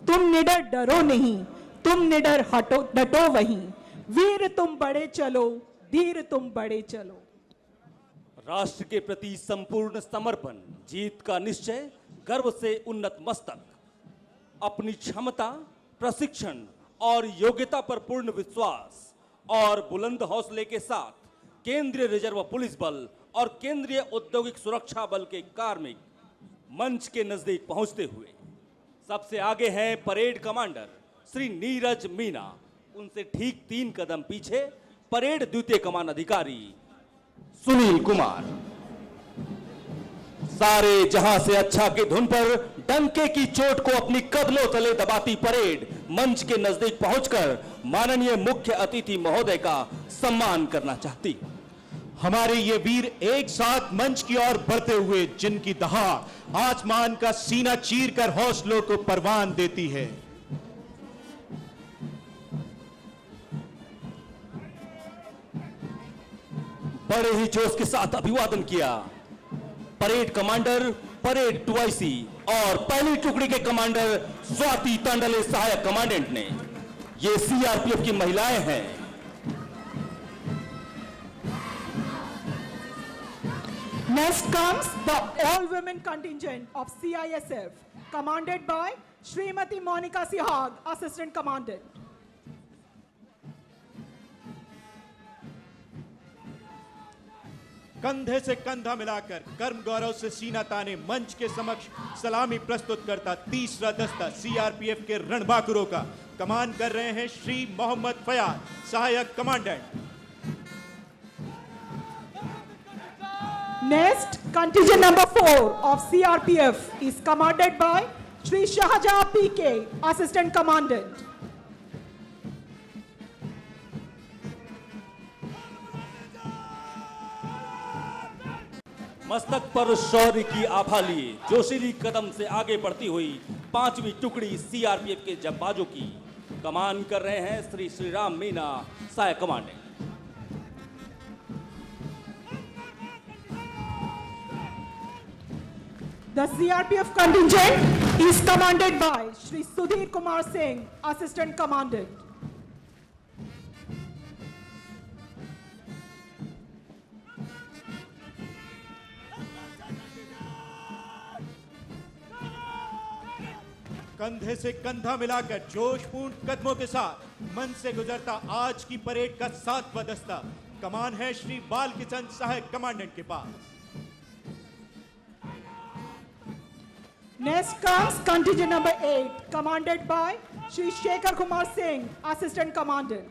तुम निडर डरो नहीं, तुम निडर हटो डटो वहीं, वीर तुम बढ़े चलो, धीर तुम बढ़े चलो। राष्ट्र के प्रति संपूर्ण समर्पण, जीत का निश्चय, गर्व से उन्नत मस्तक, अपनी क्षमता, प्रशिक्षण और योग्यता पर पूर्ण विश्वास और बुलंद हौसले के साथ केंद्रीय रिजर्व पुलिस बल और केंद्रीय औद्योगिक सुरक्षा बल के कार्मिक मंच के नजदीक पहुंचते हुए सबसे आगे हैं परेड कमांडर श्री नीरज मीना। उनसे ठीक 3 कदम पीछे परेड द्वितीय कमान अधिकारी सुनील कुमार। सारे जहां से अच्छा की धुन पर डंके की चोट को अपनी कदमों तले दबाती परेड मंच के नजदीक पहुंचकर माननीय मुख्य अतिथि महोदय का सम्मान करना चाहती। हमारे ये वीर एक साथ मंच की ओर बढ़ते हुए जिनकी दहाड़ आसमान का सीना चीरकर हौसलों को परवान देती है। बड़े ही जोश के साथ अभिवादन किया परेड कमांडर परेड 2IC और पहली टुकड़ी के कमांडर स्वाति तांडले सहायक कमांडेंट ने। ये CRPF की महिलाएं हैं। Next comes the all-women contingent of CISF, commanded by Srimati Monica Sihag, Assistant Commandant. कंधे से कंधा मिलाकर कर्म गौरव से सीना ताने मंच के समक्ष सलामी प्रस्तुत करता तीसरा दस्ता CRPF के रणबांकुरों का कमान कर रहे हैं श्री मोहम्मद फयाज, सहायक commandant. Next, contingent number 4 of CRPF is commanded by Shri Shahjahan PK, Assistant Commandant. मस्तक पर शौर्य की आभा लिए जोशीली कदम से आगे बढ़ती हुई 5वीं टुकड़ी CRPF के जंबाजों की कमान कर रहे हैं श्री राम मीना, सहायक commandant. The CRPF contingent is commanded by Shri Sudhir Kumar Singh, Assistant Commandant. कंधे से कंधा मिलाकर जोशपूर्ण कदमों के साथ मन से गुजरता आज की परेड का 7वां दस्ता कमान है श्री बाल किशन सहायक कमांडेंट के पास। Next comes contingent number 8, commanded by Shri Shekhar Kumar Singh, Assistant Commandant.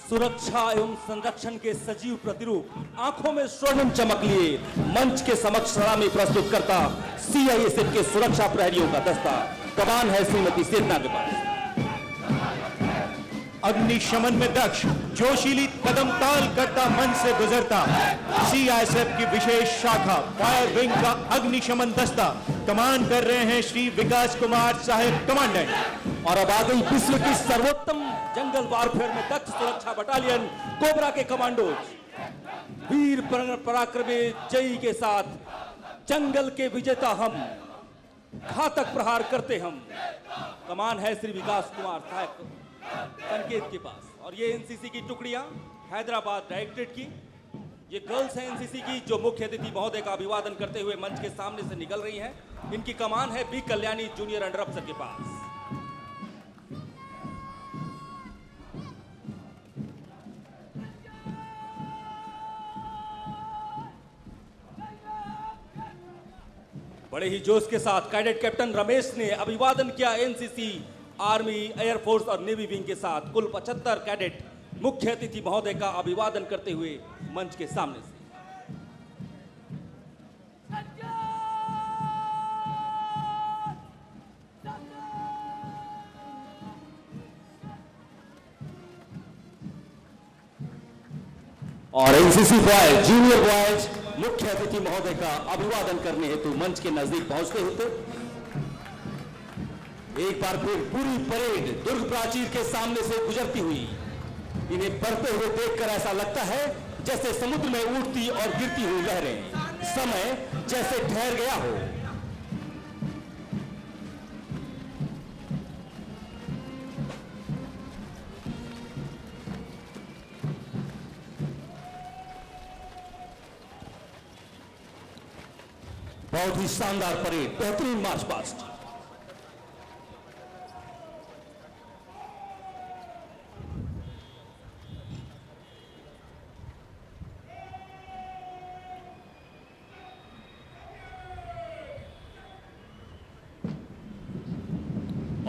सुरक्षा एवं संरक्षण के सजीव प्रतिरूप आंखों में स्वर्णिम चमक लिए मंच के समक्ष सलामी प्रस्तुत करता सीआईएसएफ के सुरक्षा प्रहरियों का दस्ता कमान है श्रीमती सेतना के पास। अग्निशमन में दक्ष जोशीली कदम ताल करता मन से गुजरता सीआईएसएफ की विशेष शाखा फायर विंग का अग्निशमन दस्ता कमान कर रहे हैं श्री विकास कुमार साहेब कमांडेंट। और अब आ गई विश्व की सर्वोत्तम जंगल वारफेयर में दक्ष सुरक्षा बटालियन कोबरा के कमांडोज वीर पराक्रमी जय के साथ जंगल के विजेता हम घातक प्रहार करते हम। कमान है श्री विकास कुमार साहब संकेत के पास। और ये एनसीसी की टुकड़ियां हैदराबाद डायरेक्टरेट की ये गर्ल्स हैं एनसीसी की जो मुख्य अतिथि महोदय का अभिवादन करते हुए मंच के सामने से निकल रही हैं। इनकी कमान है बी कल्याणी जूनियर अंडर अफसर के पास। बड़े ही जोश के साथ कैडेट कैप्टन रमेश ने अभिवादन किया एनसीसी आर्मी एयरफोर्स और नेवी विंग के साथ कुल 75 कैडेट मुख्य अतिथि महोदय का अभिवादन करते हुए मंच के सामने से। और एनसीसी बॉयज जूनियर बॉयज मुख्य अतिथि महोदय का अभिवादन करने हेतु मंच के नजदीक पहुंचते होते एक बार फिर पूरी परेड दुर्ग प्राचीर के सामने से गुजरती हुई इन्हें बढ़ते हुए देखकर ऐसा लगता है जैसे समुद्र में उठती और गिरती हुई लहरें, समय जैसे ठहर गया हो। बहुत ही शानदार परेड, बेहतरीन मार्च पास्ट।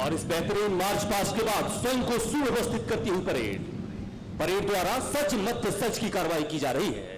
और इस बेहतरीन मार्च पास्ट के बाद स्वयं को सुव्यवस्थित करती हुई परेड द्वारा सच मत सच की कार्रवाई की जा रही है।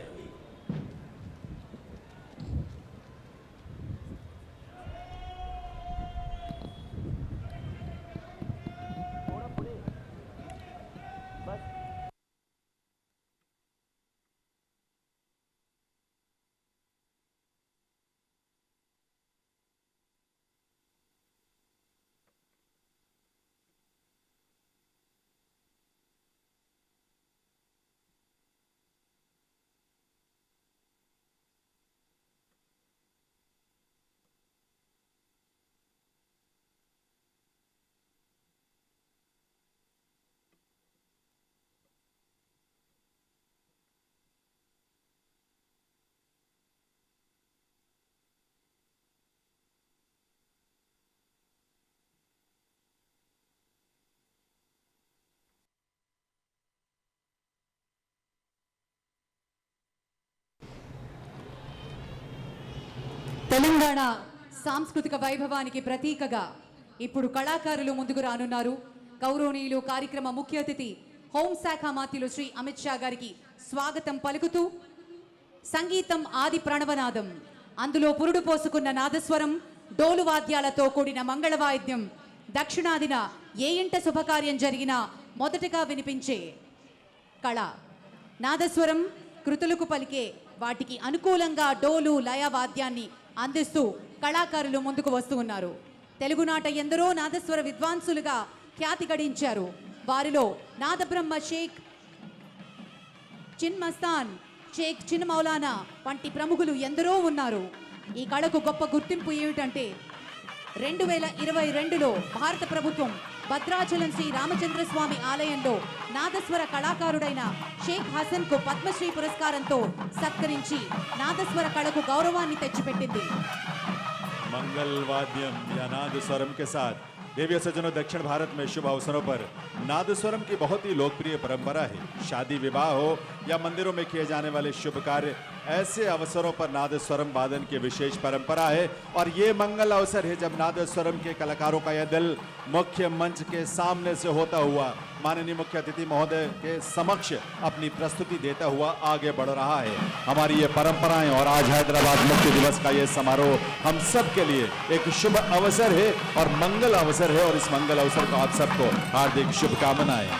తెలంగాణ సాంస్కృతిక వైభవానికి ప్రతీకగా ఇప్పుడు కళాకారులు ముందుకు రానున్నారు. గౌరవనీయులు కార్యక్రమ ముఖ్య అతిథి హోంశాఖ మంత్రులు శ్రీ అమిత్ షా గారికి స్వాగతం పలుకుతూ సంగీతం ఆది ప్రణవనాదం, అందులో పురుడు పోసుకున్న నాదస్వరం, డోలు వాద్యాలతో కూడిన మంగళ వాయిద్యం దక్షిణాదిన ఏ ఇంట శుభకార్యం జరిగినా మొదటగా వినిపించే కళ. నాదస్వరం కృతులకు పలికే వాటికి అనుకూలంగా డోలు లయ వాద్యాన్ని అందిస్తూ కళాకారులు ముందుకు వస్తూ ఉన్నారు. తెలుగునాట ఎందరో నాదస్వర విద్వాంసులుగా ఖ్యాతి గడించారు. వారిలో నాదబ్రహ్మ షేక్ చిన్ మస్తాన్, షేక్ చిన్ మౌలానా వంటి ప్రముఖులు ఎందరో ఉన్నారు. ఈ కళకు గొప్ప గుర్తింపు ఏమిటంటే 2022లో భారత ప్రభుత్వం భద్రాచలం శ్రీ రామచంద్రస్వామి ఆలయంలో నాదస్వర కళాకారుడైన షేక్ హసన్కు పద్మశ్రీ పురస్కారంతో సత్కరించి నాదస్వర కళకు గౌరవాన్ని తెచ్చిపెట్టింది. मंगल वाद्यम या नाद स्वरम के साथ देवी सज्जनों, दक्षिण भारत में शुभ अवसरों पर नाद स्वरम की बहुत ही लोकप्रिय परंपरा है। शादी विवाह हो या मंदिरों में किए जाने वाले शुभ कार्य, ऐसे अवसरों पर नाद स्वरम वादन की विशेष परंपरा है। और ये मंगल अवसर है जब नाद स्वरम के कलाकारों का यह दल मुख्य मंच के सामने से होता हुआ माननीय मुख्य अतिथि महोदय के समक्ष अपनी प्रस्तुति देता हुआ आगे बढ़ रहा है। हमारी ये परंपराएं और आज हैदराबाद मुक्ति दिवस का ये समारोह हम सब के लिए एक शुभ अवसर है और मंगल अवसर है, और इस मंगल अवसर को आप सबको हार्दिक शुभकामनाएं।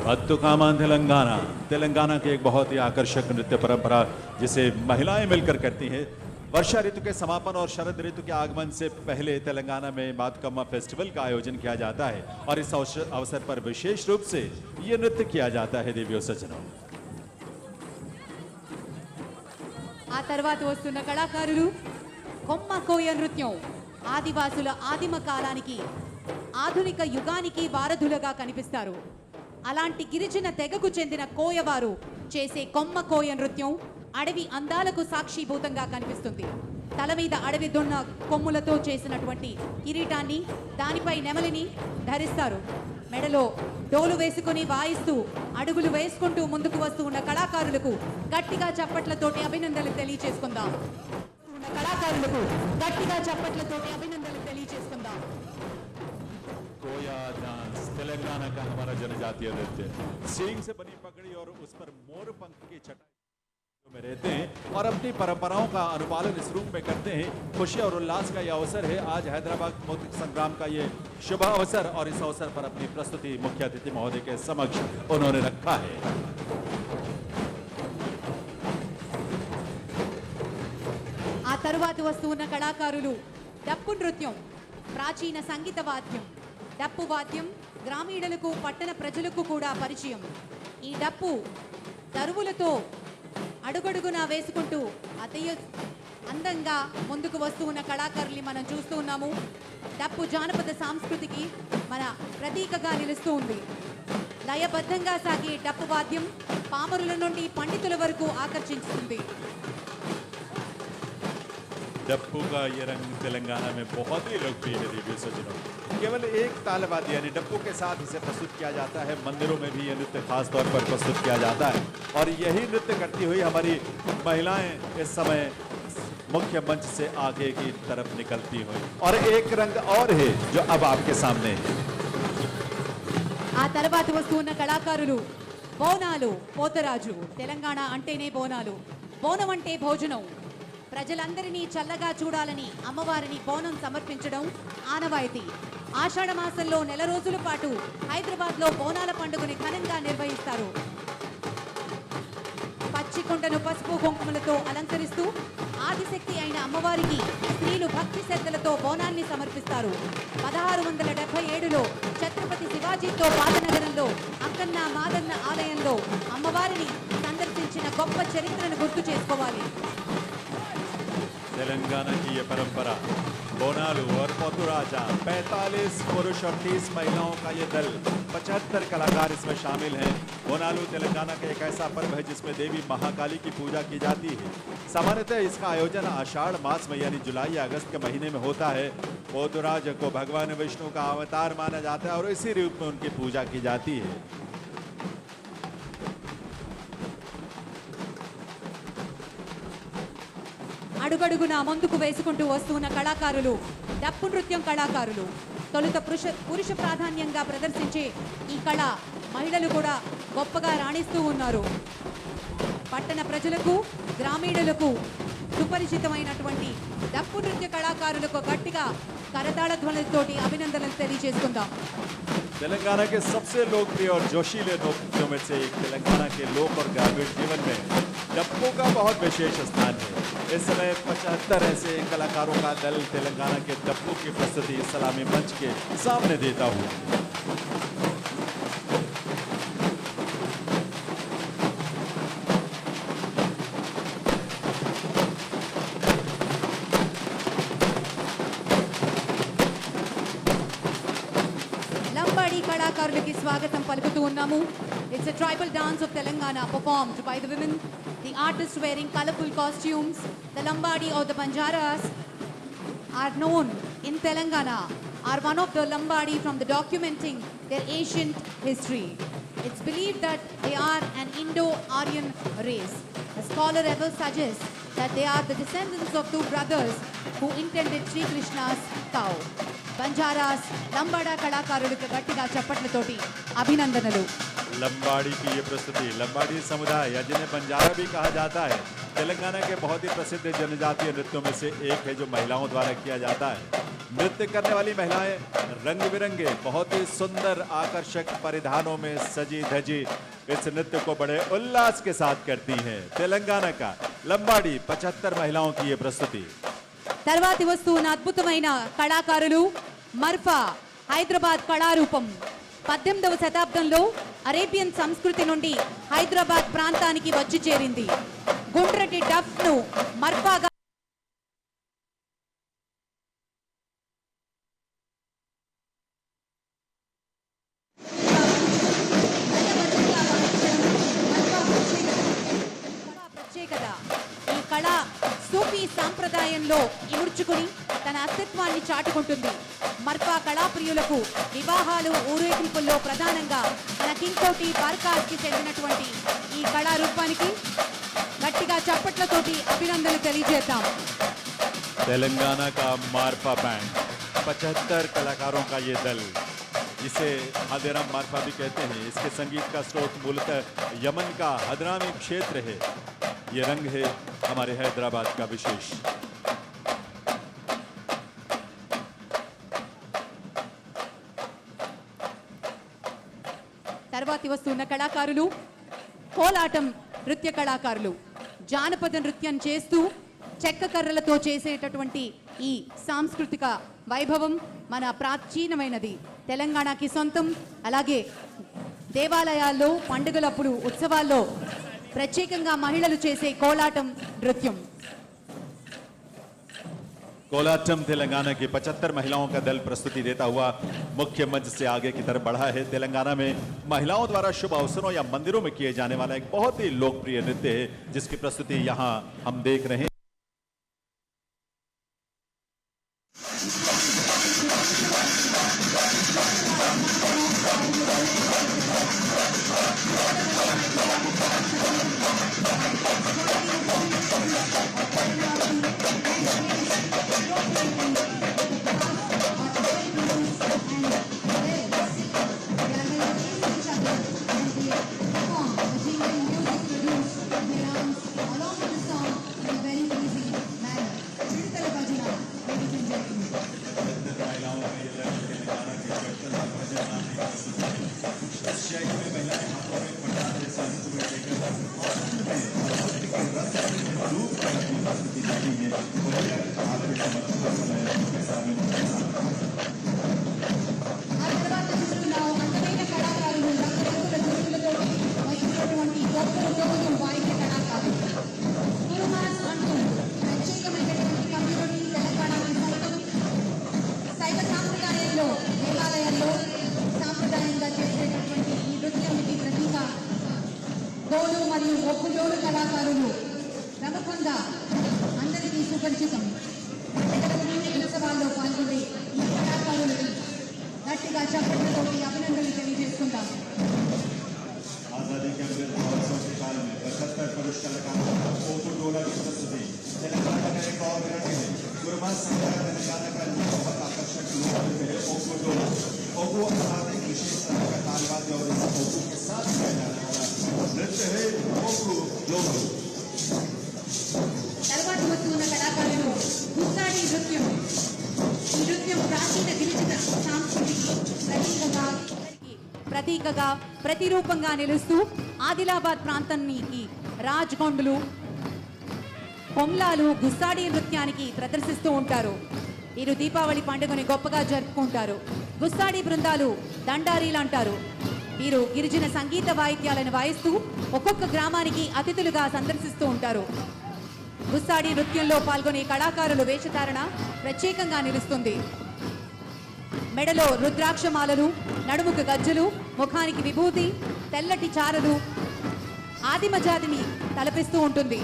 बत्तुकामान तेलंगाना, तेलंगाना की एक बहुत ही आकर्षक नृत्य परंपरा जिसे महिलाएं मिलकर करती हैं। वर्षा ऋतु के समापन और शरद ऋतु के आगमन से पहले तेलंगाना में बातुकम्मा फेस्टिवल का आयोजन किया जाता है और इस अवसर पर विशेष रूप से ये नृत्य किया जाता है। देवियों सज्जनों, ఆ తర్వాత వస్తున్న కళాకారులు కొమ్మ కోయ నృత్యం ఆదివాసుల ఆదిమ కాలానికి ఆధునిక యుగానికి వారధులుగా కనిపిస్తారు. అలాంటి గిరిజన తెగకు చెందిన కోయవారు చేసే కొమ్మ కోయ నృత్యం అడవి అందాలకు సాక్షిభూతంగా కనిపిస్తుంది. తల మీద అడవి దున్న కొమ్ములతో చేసినటువంటి కిరీటాన్ని, దానిపై నెమలిని ధరిస్తారు. మెడలో డోలు వేసుకుని వాయిస్తూ అడుగులు వేసుకుంటూ ముందుకు వస్తూ ఉన్న కళాకారులకు గట్టిగా చప్పట్లతోటి అభినందనలు తెలియజేసుకుందాం. కళాకారులకు గట్టిగా చప్పట్లతోటి అభినందనలు తెలియజేసుకుందాం. कोया डांस तेलंगाना का हमारा जनजातीय नृत्य, सींग से बनी पगड़ी और उस पर मोर पंख की चटाई में रहते हैं और अपनी परंपराओं का अनुपालन इस रूप में करते हैं। खुशी और उल्लास का यह अवसर है। आज हैदराबाद मुक्ति संग्राम का ये शुभ अवसर, और इस अवसर पर अपनी प्रस्तुति मुख्य अतिथि महोदय के समक्ष उन्होंने रखा है। ఆ తర్వాత వస్తున్న కళాకారులు డప్పు నృత్యం, ప్రాచీన సంగీత వాద్యం. డప్పు వాద్యం గ్రామీణులకు పట్టణ ప్రజలకు కూడా పరిచయం. ఈ డప్పు దరువులతో అడుగడుగున వేసుకుంటూ అందంగా ముందుకు వస్తూ ఉన్న కళాకారుల్ని మనం చూస్తూ ఉన్నాము. డప్పు జానపద సంస్కృతికి మన ప్రతీకగా నిలుస్తూ ఉంది. లయబద్ధంగా సాగే డప్పు వాద్యం పామరుల నుండి పండితుల వరకు ఆకర్షిస్తుంది. डप्पू का ये रंग तेलंगाना में बहुत ही लोकप्रिय है। देवी सज्जनों, केवल एक तालवाद्य यानी डप्पू के साथ इसे प्रस्तुत किया जाता है। मंदिरों में भी ये नृत्य खास तौर पर प्रस्तुत किया जाता है और यही नृत्य करती हुई हमारी महिलाएं इस समय मुख्य मंच से आगे की तरफ निकलती हुई। और एक रंग और है जो अब आपके सामने है। ఆ తర్వాత వస్తున్న కళాకారులు బోనాలు పోతరాజు. తెలంగాణ అంటేనే బోనాలు. బోనం అంటే భోజనం. ప్రజలందరినీ చల్లగా చూడాలని అమ్మవారిని బోనం సమర్పించడం ఆనవాయితీ. ఆషాఢ మాసంలో నెల రోజుల పాటు హైదరాబాద్లో బోనాల పండుగని ఘనంగా నిర్వహిస్తారు. పచ్చికొండను పసుపు కుంకుమలతో అలంకరిస్తూ ఆదిశక్తి అయిన అమ్మవారికి స్త్రీలు భక్తి శ్రద్ధలతో బోనాన్ని సమర్పిస్తారు. 1677లో ఛత్రపతి శివాజీతో పాతనగరంలో అక్కన్న మాదన్న ఆలయంలో అమ్మవారిని సందర్శించి అందించిన గొప్ప చరిత్రను గుర్తు చేసుకోవాలి. तेलंगाना की ये परंपरा बोनालू और पोतुराजा 45 पुरुष और 30 महिलाओं का ये दल 75 कलाकार इसमें शामिल हैं। बोनालू तेलंगाना का एक ऐसा पर्व है जिसमें देवी महाकाली की पूजा की जाती है। सामान्यतः इसका आयोजन आषाढ़ मास में यानी जुलाई या अगस्त के महीने में होता है। पोतुराज को भगवान विष्णु का अवतार माना जाता है और इसी रूप में उनकी पूजा की जाती है। అడుగడుగునా ముందుకు వేసుకుంటూ వస్తున్న కళాకారులు డప్పు నృత్యం కళాకారులు. తొలుత పురుష ప్రాధాన్యంగా ప్రదర్శించే ఈ కళ మహిళలు కూడా గొప్పగా రాణిస్తూ ఉన్నారు. పట్టణ ప్రజలకు గ్రామీణులకు సుపరిచితమైనటువంటి డప్పు నృత్య కళాకారులకు గట్టిగా కరతాళ ధ్వనులతోటి అభినందనలు తెలియజేసుకుందాం. तेलंगाना के सबसे लोकप्रिय और जोशीले नृत्यों में से एक तेलंगाना के लोक और ग्रामीण जीवन में डप्पू का बहुत विशेष स्थान है। इस समय 75 ऐसे कलाकारों का दल तेलंगाना के डप्पू की प्रस्तुति सलामी मंच के सामने देता हुआ। లంబాడి కళాకారులకి స్వాగతం పలుకుతూ ఉన్నాము. It's a tribal dance of Telangana performed by the women. The artists wearing colorful costumes. The Lambadi or the Banjaras are known in Telangana, are one of the Lambadi from the documenting their ancient history. It's believed that they are an Indo-Aryan race. A scholar ever suggests that they are the descendants of two brothers who intended Sri Krishna's cow. బంజారాస్ Lambada కళాకారులకు గట్టిగా చప్పట్లతోటి అభినందనలు. लंबाड़ी की ये प्रस्तुति लंबाड़ी समुदाय या जिन्हें बंजारा भी कहा जाता है तेलंगाना के बहुत ही प्रसिद्ध जनजातीय नृत्यों में से एक है जो महिलाओं द्वारा किया जाता है। नृत्य करने वाली महिलाएं रंग बिरंगे बहुत ही सुंदर आकर्षक परिधानों में सजी धजी इस नृत्य को बड़े उल्लास के साथ करती हैं। तेलंगाना का लंबाड़ी 75 महिलाओं की ये प्रस्तुति। తర్వాతి వస్తున్న అద్భుతమైన కళాకారులు మర్ఫా హైదరాబాద్ కళారూపం. 18వ శతాబ్దంలో అరేబియన్ సంస్కృతి నుండి హైదరాబాద్ ప్రాంతానికి వచ్చి చేరింది. గుండ్రటి డఫ్ను మర్ఫాగా ప్రత్యేకత. ఈ కళ సూఫీ సాంప్రదాయంలో ఇముడ్చుకుని తన అస్తిత్వాన్ని చాటుకుంటుంది. మర్ఫా కళాప్రియులకు వివాహాలు ఊరేగింపుల్లో ప్రధానంగా మన కింగ్కోటి బార్కాస్కి చెందినటువంటి ఈ కళారూపానికి గట్టిగా చప్పట్లతోటి అభినందనలు తెలియజేద్దాం. तेलंगाना का मारफा बैंड 75 कलाकारों का ये दल जिसे हदराम मारफा भी कहते हैं। इसके संगीत का स्रोत मूलतः यमन का हदरामी क्षेत्र है। ये रंग है हमारे हैदराबाद का विशेष। తర్వాతి వస్తున్న కళాకారులు కోలాటం నృత్య కళాకారులు. జానపద నృత్యం చేస్తూ చెక్క కర్రలతో చేసేటటువంటి ఈ సాంస్కృతిక వైభవం మన ప్రాచీనమైనది, తెలంగాణకి సొంతం. అలాగే దేవాలయాల్లో పండుగలప్పుడు ఉత్సవాల్లో ప్రత్యేకంగా మహిళలు చేసే కోలాటం నృత్యం. कोलाटम तेलंगाना की 75 महिलाओं का दल प्रस्तुति देता हुआ मुख्य मंच से आगे की तरफ बढ़ा है। तेलंगाना में महिलाओं द्वारा शुभ अवसरों या मंदिरों में किए जाने वाला एक बहुत ही लोकप्रिय नृत्य है जिसकी प्रस्तुति यहाँ हम देख रहे हैं। మరియు ఒప్పుజోడు కళాకారులు ప్రముఖంగా అందరికీ సుపరిచితం. ఉత్సవాల్లో పాల్గొనే ఈ కళాకారులకి గట్టిగా చప్పట్లతోటి అభినందనలు తెలియజేసుకుంటాం. आजादी के अमृत महोत्सव के काल में 75 पुरुष कलाकारों का ओपू डोला की प्रस्तुति तेलंगाना का एक और विराटी है। गुरमा संग्रह तेलंगाना का बहुत आकर्षक लोकनृत्य है ओपू डोला। ओपू अर्थात एक विशेष तरह का तालवाद्य और इस ओपू के साथ किया जाने वाला नृत्य है ओपू डोला। తర్వాత వస్తున్న కళాకారులు గుస్సాడి నృత్యం. ఈ నృత్యం ప్రాచీన గిరిజన సంస్కృతికి ప్రతీకగా ప్రతిరూపంగా నిలుస్తూ ఆదిలాబాద్ ప్రాంతానికి రాజ్గొండులు కొమ్లాలు గుస్సాడి నృత్యానికి ప్రదర్శిస్తూ ఉంటారు. వీరు దీపావళి పండుగని గొప్పగా జరుపుకుంటారు. గుస్సాడి బృందాలు దండారీలు అంటారు. వీరు గిరిజన సంగీత వాయిద్యాలను వాయిస్తూ ఒక్కొక్క గ్రామానికి అతిథులుగా సందర్శిస్తూ ఉంటారు. గుస్సాడి నృత్యంలో పాల్గొనే కళాకారుల వేషధారణ ప్రత్యేకంగా నిలుస్తుంది. మెడలో రుద్రాక్షమాలలు, నడుముకు గజ్జలు, ముఖానికి విభూతి, తెల్లటి చారలు ఆదిమ జాతిని తలపిస్తూ ఉంటుంది.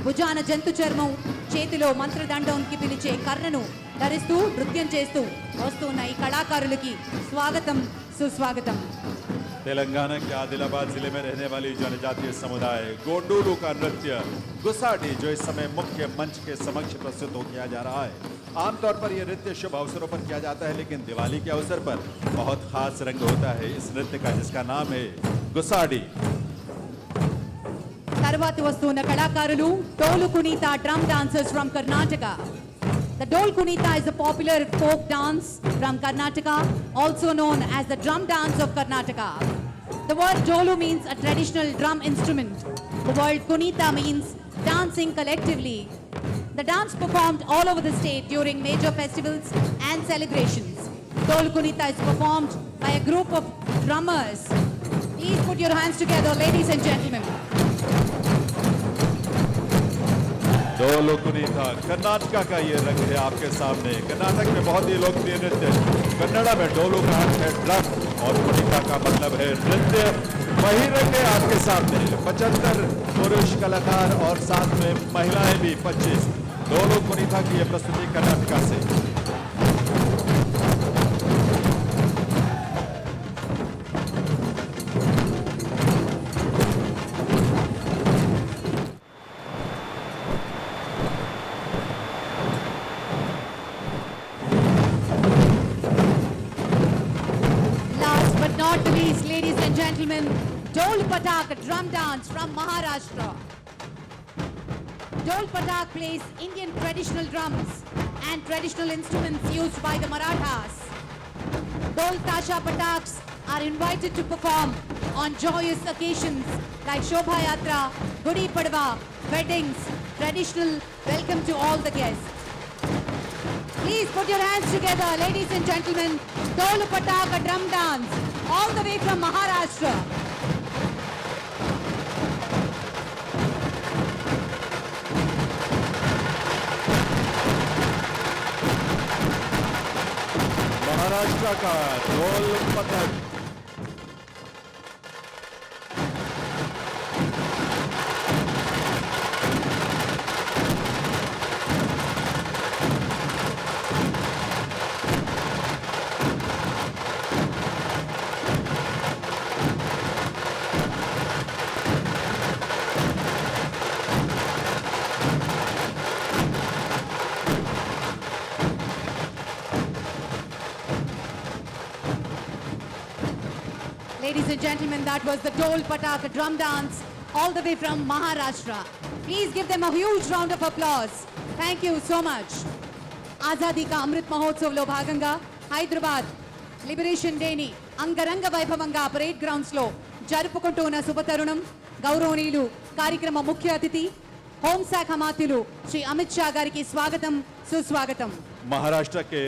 భుజాన జంతు చర్మం, చేతిలో మంత్రదండంకి పిలిచే కర్రను ధరిస్తూ నృత్యం చేస్తూ వస్తున్న ఈ కళాకారులకి స్వాగతం, సుస్వాగతం. तेलंगाना के आदिलाबाद जिले में रहने वाली जनजातीय समुदाय गोंडूलू का नृत्य गुसाडी जो इस समय मुख्य मंच के समक्ष प्रस्तुत हो किया जा रहा है। आमतौर पर यह नृत्य शुभ अवसरों पर किया जाता है, लेकिन दिवाली के अवसर पर बहुत खास रंग होता है इस नृत्य का, जिसका नाम है गुसाडी। తర్వాత వస్తున్న కళాకారులు Dollu Kunitha drum dancers from Karnataka. The Dol Kunita is a popular folk dance from Karnataka, also known as the drum dance of Karnataka. The word Dolu means a traditional drum instrument. The word Kunita means dancing collectively. The dance performed all over the state during major festivals and celebrations. Dol Kunita is performed by a group of drummers. Please put your hands together, ladies and gentlemen. Dollu Kunitha Karnataka का ये रंग है आपके सामने। कर्नाटक में बहुत ही लोकप्रिय नृत्य, कन्नड़ा में डोलो का अर्थ है ड्रम और कुनीता का मतलब है नृत्य। वही रंग है आपके सामने। 75 पुरुष कलाकार और साथ में महिलाएं भी 25। डोलो कुनीता की ये प्रस्तुति कर्नाटका से। Not the least, ladies and gentlemen, Dol Patak, a drum dance from Maharashtra. Dol Patak plays Indian traditional drums and traditional instruments used by the Marathas. Dol Tasha Pataks are invited to perform on joyous occasions like Shobha Yatra, Gudi Padwa, weddings, traditional welcome to all the guests. Please put your hands together, ladies and gentlemen. Dol Patak, a drum dance, all the way from Maharashtra. Maharashtra का ढोल पथक। Ladies and gentlemen, that was the Dol Patak drum dance all the way from Maharashtra. Please give them a huge round of applause. Thank you so much. Azadi ka Amrit Mahotsav lo bhaganga Hyderabad Liberation Day ni అంగరంగ వైభవంగా parade grounds లో జరుపుకుంటున్న శుభతరుణం. గౌరవనీయులు కార్యక్రమ ముఖ్య అతిథి హోంశాఖ మంత్రులు శ్రీ అమిత్ షా గారికి స్వాగతం, సుస్వాగతం. महाराष्ट्र के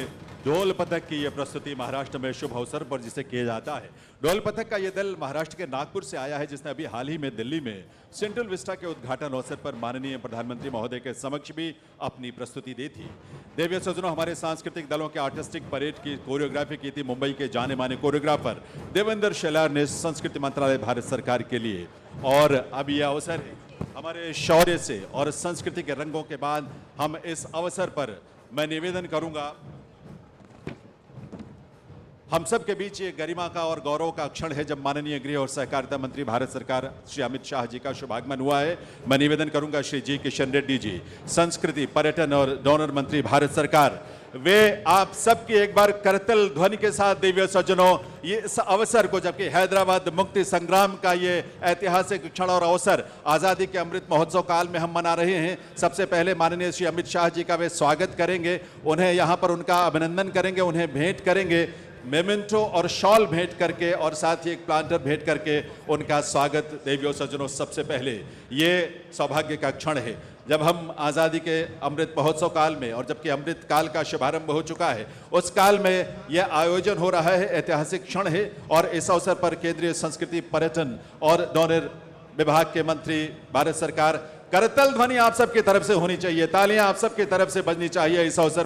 ढोल पथक की यह प्रस्तुति महाराष्ट्र में शुभ अवसर पर जिसे किया जाता है। ढोल पथक का यह दल महाराष्ट्र के नागपुर से आया है, जिसने अभी हाल ही में दिल्ली में सेंट्रल विस्टा के उद्घाटन अवसर पर माननीय प्रधानमंत्री महोदय के समक्ष भी अपनी प्रस्तुति दी थी। देवियों सज्जनों, हमारे सांस्कृतिक दलों के आर्टिस्टिक परेड की कोरियोग्राफी की थी मुंबई के जाने माने कोरियोग्राफर देवेंद्र शेलार ने संस्कृति मंत्रालय भारत सरकार के लिए। और अब यह अवसर है हमारे शौर्य से और संस्कृति के रंगों के बाद हम इस अवसर पर मैं निवेदन करूंगा, हम सब के बीच ये गरिमा का और गौरव का क्षण है जब माननीय गृह और सहकारिता मंत्री भारत सरकार श्री अमित शाह जी का शुभागमन हुआ है। मैं निवेदन करूंगा श्री जी किशन रेड्डी जी, संस्कृति पर्यटन और डोनर मंत्री भारत सरकार, वे आप सबकी एक बार करतल ध्वनि के साथ देवियों सज्जनों ये इस अवसर को, जबकि हैदराबाद मुक्ति संग्राम का ये ऐतिहासिक क्षण और अवसर आजादी के अमृत महोत्सव काल में हम मना रहे हैं, सबसे पहले माननीय श्री अमित शाह जी का वे स्वागत करेंगे, उन्हें यहाँ पर उनका अभिनंदन करेंगे, उन्हें भेंट करेंगे मेमेंटो और शॉल भेंट करके और साथ ही एक प्लांटर भेंट करके उनका स्वागत। देवियों सज्जनों, सबसे पहले ये सौभाग्य का क्षण है जब हम आज़ादी के अमृत महोत्सव काल में, और जबकि अमृत काल का शुभारंभ हो चुका है, उस काल में यह आयोजन हो रहा है, ऐतिहासिक क्षण है। और इस अवसर पर केंद्रीय संस्कृति पर्यटन और डोनर विभाग के मंत्री भारत सरकार, करतल ध्वनि आप सबकी तरफ से होनी चाहिए, तालियां आप सबकी तरफ से बजनी चाहिए इस अवसर